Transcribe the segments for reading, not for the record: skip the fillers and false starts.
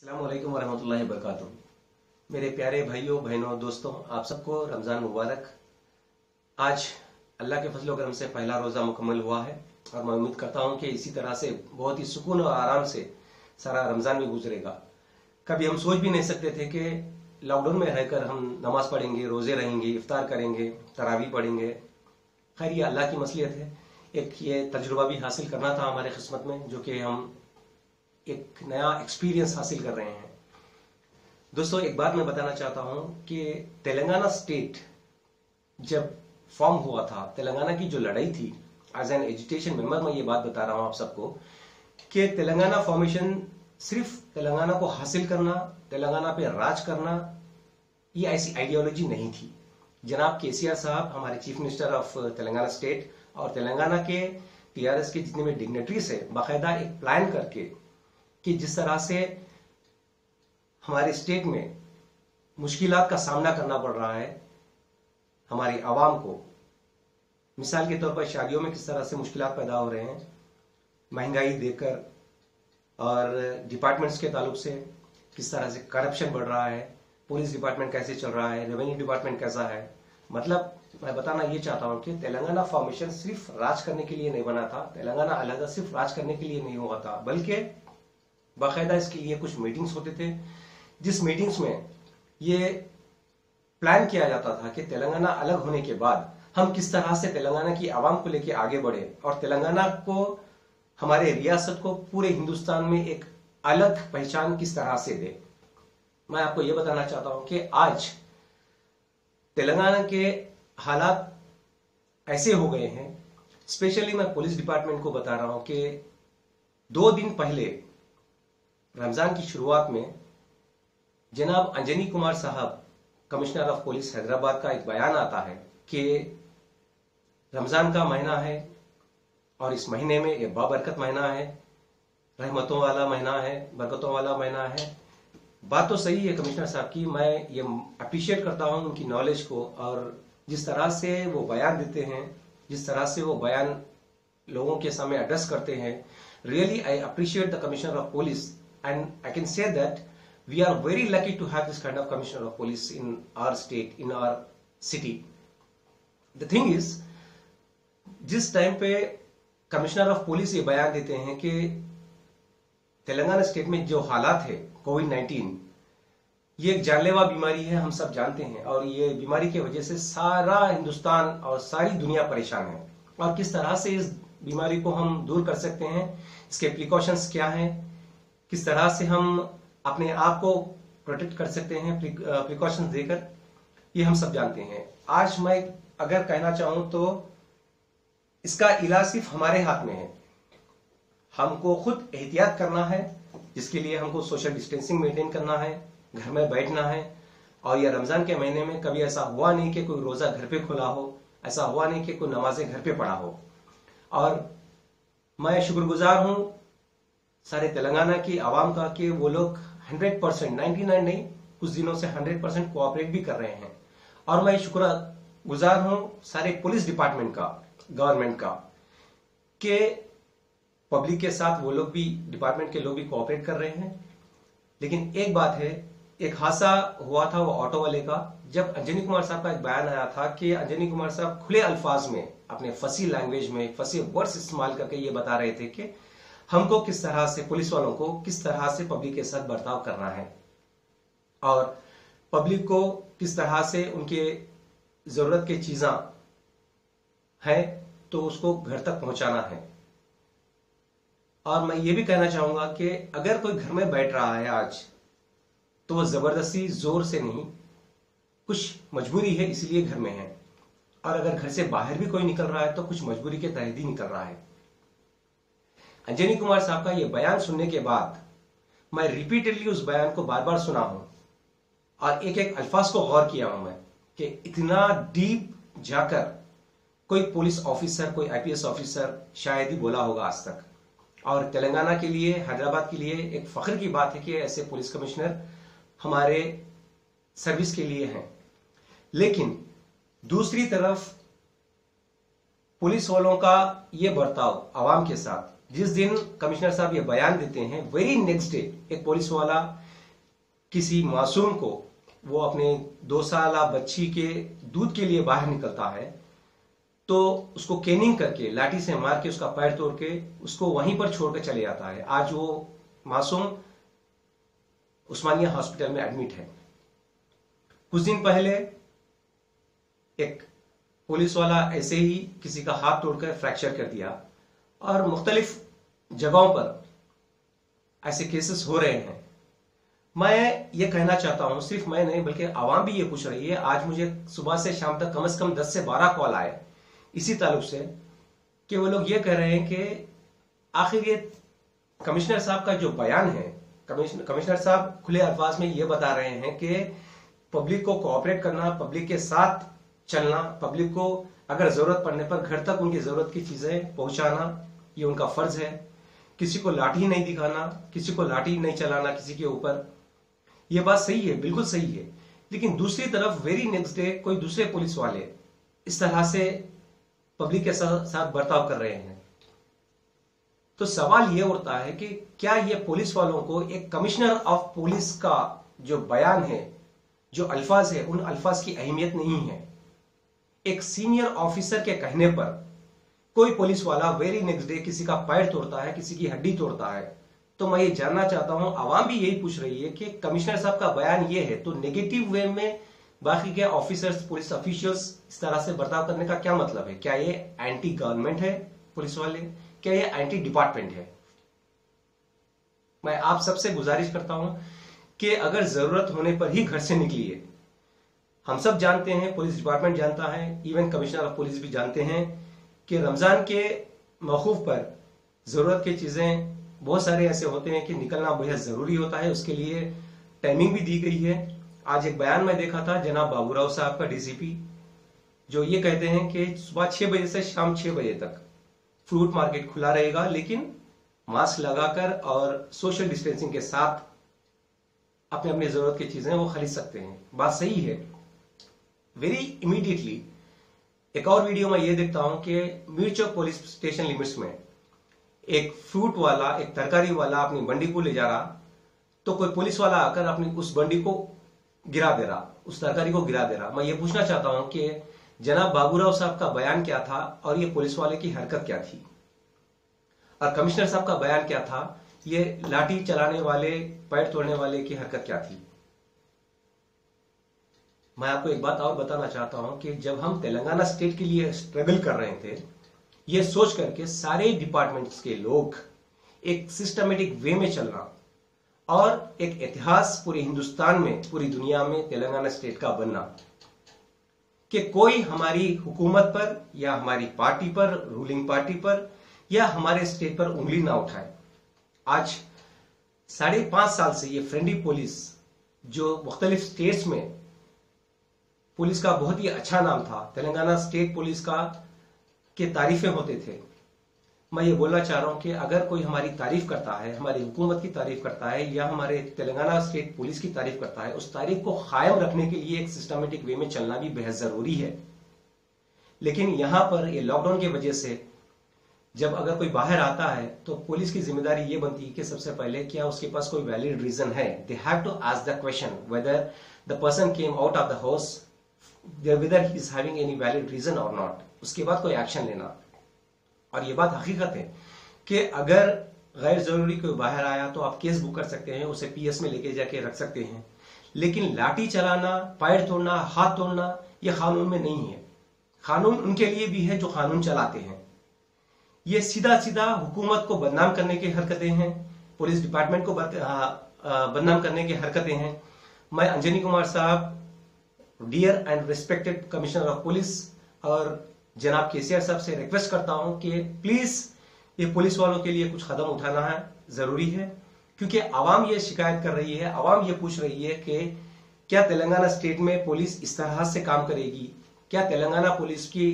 अस्सलामुअलैकुम वरहमतुल्लाहि वबरकातुहू। मेरे प्यारे भाइयों बहनों दोस्तों, आप सबको रमज़ान मुबारक। आज अल्लाह के फजल करम से पहला रोज़ा मुकम्मल हुआ है और मैं उम्मीद करता हूँ कि इसी तरह से बहुत ही सुकून और आराम से सारा रमज़ान भी गुजरेगा। कभी हम सोच भी नहीं सकते थे कि लॉकडाउन में रहकर हम नमाज पढ़ेंगे, रोज़े रहेंगे, इफ्तार करेंगे, तरावी पढ़ेंगे। खैर ये अल्लाह की मसलियत है। एक ये तजुर्बा भी हासिल करना था हमारे किस्मत में, जो कि हम एक नया एक्सपीरियंस हासिल कर रहे हैं। दोस्तों, एक बात मैं बताना चाहता हूं कि तेलंगाना स्टेट जब फॉर्म हुआ था, तेलंगाना की जो लड़ाई थी, एज एन एजुकेशन मेंबर मैं ये बात बता रहा हूं आप सबको कि तेलंगाना फॉर्मेशन सिर्फ तेलंगाना को हासिल करना, तेलंगाना पे राज करना, ये ऐसी आइडियोलॉजी नहीं थी। जनाब केसीआर साहब, हमारे chief minister of Telangana state, और तेलंगाना के टीआरएस के जितने भी डिग्नेटरीज है, बाकायदा एक प्लान करके कि जिस तरह से हमारे स्टेट में मुश्किलात का सामना करना पड़ रहा है हमारी आवाम को, मिसाल के तौर पर शादियों में किस तरह से मुश्किलात पैदा हो रहे हैं, महंगाई देकर, और डिपार्टमेंट्स के ताल्लुक से किस तरह से करप्शन बढ़ रहा है, पुलिस डिपार्टमेंट कैसे चल रहा है, रेवेन्यू डिपार्टमेंट कैसा है। मतलब मैं बताना ये चाहता हूं कि तेलंगाना फॉर्मेशन सिर्फ राज करने के लिए नहीं बना था, तेलंगाना अलग सिर्फ राज करने के लिए नहीं हुआ था, बल्कि बाकायदा इसके लिए कुछ मीटिंग्स होते थे, जिस मीटिंग्स में ये प्लान किया जाता था कि तेलंगाना अलग होने के बाद हम किस तरह से तेलंगाना की आवाम को लेकर आगे बढ़े और तेलंगाना को, हमारे रियासत को पूरे हिंदुस्तान में एक अलग पहचान किस तरह से दे। मैं आपको यह बताना चाहता हूं कि आज तेलंगाना के हालात ऐसे हो गए हैं, स्पेशली मैं पुलिस डिपार्टमेंट को बता रहा हूं कि 2 दिन पहले रमजान की शुरुआत में जनाब अंजनी कुमार साहब, कमिश्नर ऑफ पुलिस हैदराबाद, का एक बयान आता है कि रमजान का महीना है और इस महीने में ये बाबरकत महीना है, रहमतों वाला महीना है, बरकतों वाला महीना है। बात तो सही है कमिश्नर साहब की, मैं ये अप्रिशिएट करता हूं उनकी नॉलेज को, और जिस तरह से वो बयान देते हैं, जिस तरह से वो बयान लोगों के सामने एड्रेस करते हैं, really I appreciate the commissioner of police, and I can say that we are very lucky to have this kind of commissioner of police in our state, in our city. The thing is, जिस time पे commissioner of police ये बयान देते हैं कि Telangana state में जो हालात है कोविड-19, ये एक जानलेवा बीमारी है, हम सब जानते हैं, और ये बीमारी की वजह से सारा हिंदुस्तान और सारी दुनिया परेशान है, और किस तरह से इस बीमारी को हम दूर कर सकते हैं, इसके प्रिकॉशंस क्या हैं, किस तरह से हम अपने आप को प्रोटेक्ट कर सकते हैं प्रिकॉशंस देकर, ये हम सब जानते हैं। आज मैं अगर कहना चाहूं तो इसका इलाज सिर्फ हमारे हाथ में है। हमको खुद एहतियात करना है, जिसके लिए हमको सोशल डिस्टेंसिंग मेंटेन करना है, घर में बैठना है। और यह रमजान के महीने में कभी ऐसा हुआ नहीं कि कोई रोजा घर पे खुला हो, ऐसा हुआ नहीं कि कोई नमाजें घर पे पढ़ा हो। और मैं शुक्रगुजार हूं सारे तेलंगाना की आवाम का कि वो लोग 100%, 99 नहीं, कुछ दिनों से 100% कोऑपरेट भी कर रहे हैं। और मैं शुक्रगुजार हूं सारे पुलिस डिपार्टमेंट का, गवर्नमेंट का, कि पब्लिक के साथ वो लोग भी, डिपार्टमेंट के लोग भी कोऑपरेट कर रहे हैं। लेकिन एक बात है, एक हादसा हुआ था वो ऑटो वाले का, जब अंजनी कुमार साहब का एक बयान आया था कि अंजनी कुमार साहब खुले अल्फाज में, अपने फसी लैंग्वेज में, फसी वर्ड्स इस्तेमाल करके ये बता रहे थे कि हमको किस तरह से, पुलिस वालों को किस तरह से पब्लिक के साथ बर्ताव करना है, और पब्लिक को किस तरह से उनके जरूरत की चीजें हैं तो उसको घर तक पहुंचाना है। और मैं ये भी कहना चाहूंगा कि अगर कोई घर में बैठ रहा है आज, तो वो जबरदस्ती जोर से नहीं, कुछ मजबूरी है इसलिए घर में है, और अगर घर से बाहर भी कोई निकल रहा है तो कुछ मजबूरी के तहत ही निकल रहा है। अंजनी कुमार साहब का यह बयान सुनने के बाद मैं रिपीटेडली उस बयान को बार बार सुना हूं और एक एक अल्फाज को गौर किया हूं मैं कि इतना डीप जाकर कोई पुलिस ऑफिसर, कोई आईपीएस ऑफिसर शायद ही बोला होगा आज तक। और तेलंगाना के लिए, हैदराबाद के लिए एक फख्र की बात है कि ऐसे पुलिस कमिश्नर हमारे सर्विस के लिए हैं। लेकिन दूसरी तरफ पुलिस वालों का ये बर्ताव आवाम के साथ, जिस दिन कमिश्नर साहब ये बयान देते हैं, वेरी नेक्स्ट डे एक पुलिस वाला किसी मासूम को, वो अपने 2 साल बच्ची के दूध के लिए बाहर निकलता है तो उसको केनिंग करके, लाठी से मार के, उसका पैर तोड़ के उसको वहीं पर छोड़कर चले जाता है। आज वो मासूम उस्मानिया हॉस्पिटल में एडमिट है। कुछ दिन पहले एक पुलिस वाला ऐसे ही किसी का हाथ तोड़कर फ्रैक्चर कर दिया, और मुख्तलिफ जगहों पर ऐसे केसेस हो रहे हैं। मैं ये कहना चाहता हूं, सिर्फ मैं नहीं बल्कि आवाम भी ये पूछ रही है। आज मुझे सुबह से शाम तक कम से कम 10 से 12 कॉल आए इसी ताल्लुक से कि वो लोग ये कह रहे हैं कि आखिर ये कमिश्नर साहब का जो बयान है, कमिश्नर साहब खुले अल्फाज में ये बता रहे हैं कि पब्लिक को कोऑपरेट करना, पब्लिक के साथ चलना, पब्लिक को अगर जरूरत पड़ने पर घर तक उनकी जरूरत की चीजें पहुंचाना, ये उनका फर्ज है। किसी को लाठी नहीं दिखाना, किसी को लाठी नहीं चलाना किसी के ऊपर। ये बात सही है, बिल्कुल सही है। लेकिन दूसरी तरफ वेरी नेक्स्ट डे कोई दूसरे पुलिस वाले इस तरह से पब्लिक के साथ बर्ताव कर रहे हैं। तो सवाल यह उठता है कि क्या ये पुलिस वालों को एक कमिश्नर ऑफ पुलिस का जो बयान है, जो अल्फाज है, उन अल्फाज की अहमियत नहीं है? एक सीनियर ऑफिसर के कहने पर कोई पुलिस वाला वेरी नेक्स्ट डे किसी का पैर तोड़ता है, किसी की हड्डी तोड़ता है। तो मैं ये जानना चाहता हूं, आवाम भी यही पूछ रही है कि कमिश्नर साहब का बयान ये है तो नेगेटिव वे में बाकी के ऑफिसर्स, पुलिस ऑफिशियल्स इस तरह से बर्ताव करने का क्या मतलब है? क्या ये एंटी गवर्नमेंट है पुलिस वाले? क्या ये एंटी डिपार्टमेंट है? मैं आप सबसे गुजारिश करता हूं कि अगर जरूरत होने पर ही घर से निकलिए। हम सब जानते हैं, पुलिस डिपार्टमेंट जानता है, इवन कमिश्नर ऑफ पुलिस भी जानते हैं कि रमजान के मौकूफ पर जरूरत की चीजें बहुत सारे ऐसे होते हैं कि निकलना बेहद जरूरी होता है। उसके लिए टाइमिंग भी दी गई है। आज एक बयान में देखा था जनाब बाबूराव साहब का, डीसीपी, जो ये कहते हैं कि सुबह 6 बजे से शाम 6 बजे तक फ्रूट मार्केट खुला रहेगा, लेकिन मास्क लगाकर और सोशल डिस्टेंसिंग के साथ अपने अपने जरूरत की चीजें वो खरीद सकते हैं। बात सही है। वेरी इमीडिएटली एक और वीडियो में ये देखता हूं कि मीरचौक पुलिस स्टेशन लिमिट्स में एक फ्रूट वाला, एक तरकारी वाला अपनी बंडी को ले जा रहा, तो कोई पुलिस वाला आकर अपनी उस बंडी को गिरा दे रहा, उस तरकारी को गिरा दे रहा। मैं ये पूछना चाहता हूं कि जनाब बाबूराव साहब का बयान क्या था और ये पुलिस वाले की हरकत क्या थी, और कमिश्नर साहब का बयान क्या था, ये लाठी चलाने वाले, पैर तोड़ने वाले की हरकत क्या थी? मैं आपको एक बात और बताना चाहता हूं कि जब हम तेलंगाना स्टेट के लिए स्ट्रगल कर रहे थे, ये सोच करके सारे डिपार्टमेंट्स के लोग एक सिस्टमेटिक वे में चलना और एक इतिहास पूरे हिंदुस्तान में, पूरी दुनिया में तेलंगाना स्टेट का बनना, कि कोई हमारी हुकूमत पर या हमारी पार्टी पर, रूलिंग पार्टी पर या हमारे स्टेट पर उंगली ना उठाए। आज 5.5 साल से ये फ्रेंडली पुलिस, जो मुख्तलिफ स्टेट्स में पुलिस का बहुत ही अच्छा नाम था, तेलंगाना स्टेट पुलिस का के तारीफें होते थे। मैं ये बोलना चाह रहा हूं कि अगर कोई हमारी तारीफ करता है, हमारी हुकूमत की तारीफ करता है या हमारे तेलंगाना स्टेट पुलिस की तारीफ करता है, उस तारीफ को कायम रखने के लिए एक सिस्टमेटिक वे में चलना भी बेहद जरूरी है। लेकिन यहां पर ये लॉकडाउन की वजह से जब अगर कोई बाहर आता है तो पुलिस की जिम्मेदारी ये बनती है कि सबसे पहले क्या उसके पास कोई वैलिड रीजन है। They have to ask the question whether the person came out of the house, whether he is having any valid reason or not, उसके बाद कोई एक्शन लेना। और ये बात हकीकत है कि अगर गैर जरूरी कोई बाहर आया तो आप केस बुक कर सकते हैं, उसे पीएस में लेके जाके रख सकते हैं। लेकिन लाठी चलाना, पैर तोड़ना, हाथ तोड़ना, ये कानून में नहीं है। कानून उनके लिए भी है जो कानून चलाते हैं। ये सीधा सीधा हुकूमत को बदनाम करने की हरकतें हैं, पुलिस डिपार्टमेंट को बदनाम करने की हरकतें हैं। मैं अंजनी कुमार साहब, dear and respected commissioner of police, और जनाब केसीआर साहब से रिक्वेस्ट करता हूं कि प्लीज ये पुलिस वालों के लिए कुछ कदम उठाना है, जरूरी है। क्योंकि आवाम ये शिकायत कर रही है, आवाम ये पूछ रही है कि क्या तेलंगाना स्टेट में पुलिस इस तरह से काम करेगी? क्या तेलंगाना पुलिस की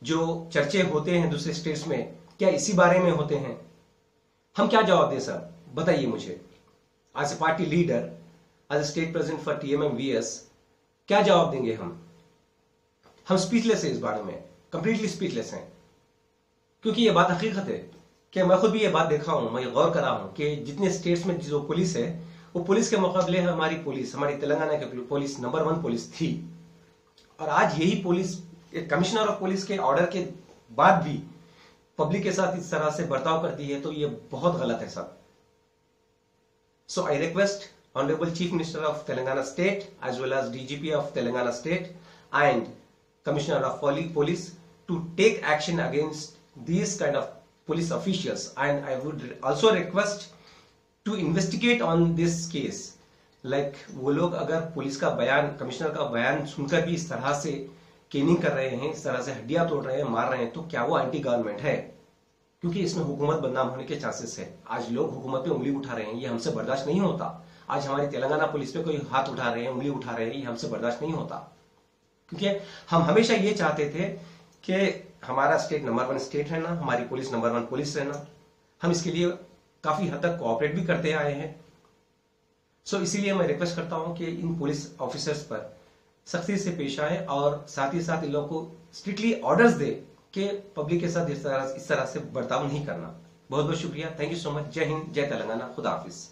जो चर्चे होते हैं दूसरे स्टेट्स में, क्या इसी बारे में होते हैं? हम क्या जवाब दें सर, बताइए मुझे। As a party leader, as a state president for TMMVS, क्या जवाब देंगे हम स्पीचलेस है इस बारे में, कंप्लीटली स्पीचलेस हैं। क्योंकि ये बात हकीकत है कि मैं खुद भी ये बात देखा हूं, मैं गौर करा हूं कि जितने स्टेट्स में जो पुलिस है वो पुलिस के मुकाबले हमारी तेलंगाना की पुलिस नंबर 1 पुलिस थी। और आज यही पुलिस कमिश्नर ऑफ पुलिस के ऑर्डर के बाद भी पब्लिक के साथ इस तरह से बर्ताव करती है, तो ये बहुत गलत है सब। So I request Honorable Chief Minister of Telangana State as well as DGP of Telangana State and Commissioner of Police to take action against these kind of police officials, and I would also request to investigate on this case. Like वो लोग अगर police का बयान, commissioner का बयान सुनकर भी इस तरह से केनिंग कर रहे हैं, इस तरह से हड्डियां तोड़ रहे हैं, मार रहे हैं, तो क्या वो एंटी गवर्नमेंट है? क्योंकि इसमें हुकूमत बदनाम होने के चांसेस है। आज लोग हुकूमत पे उंगली उठा रहे हैं, ये हमसे बर्दाश्त नहीं होता। आज हमारी तेलंगाना पुलिस पे कोई हाथ उठा रहे हैं, उंगली उठा रहे हैं, ये हमसे बर्दाश्त नहीं होता। क्योंकि हम हमेशा ये चाहते थे कि हमारा स्टेट नंबर 1 स्टेट रहना, हमारी पुलिस नंबर 1 पुलिस रहना। हम इसके लिए काफी हद तक कोऑपरेट भी करते आए हैं। सो इसीलिए मैं रिक्वेस्ट करता हूं कि इन पुलिस ऑफिसर्स पर सख्ती से पेश आए और साथ ही साथ इन लोगों को स्ट्रिक्टली ऑर्डर्स दे कि पब्लिक के साथ इस तरह से बर्ताव नहीं करना। बहुत बहुत शुक्रिया। Thank you so much. जय हिंद, जय तेलंगाना, खुदा हाफिज।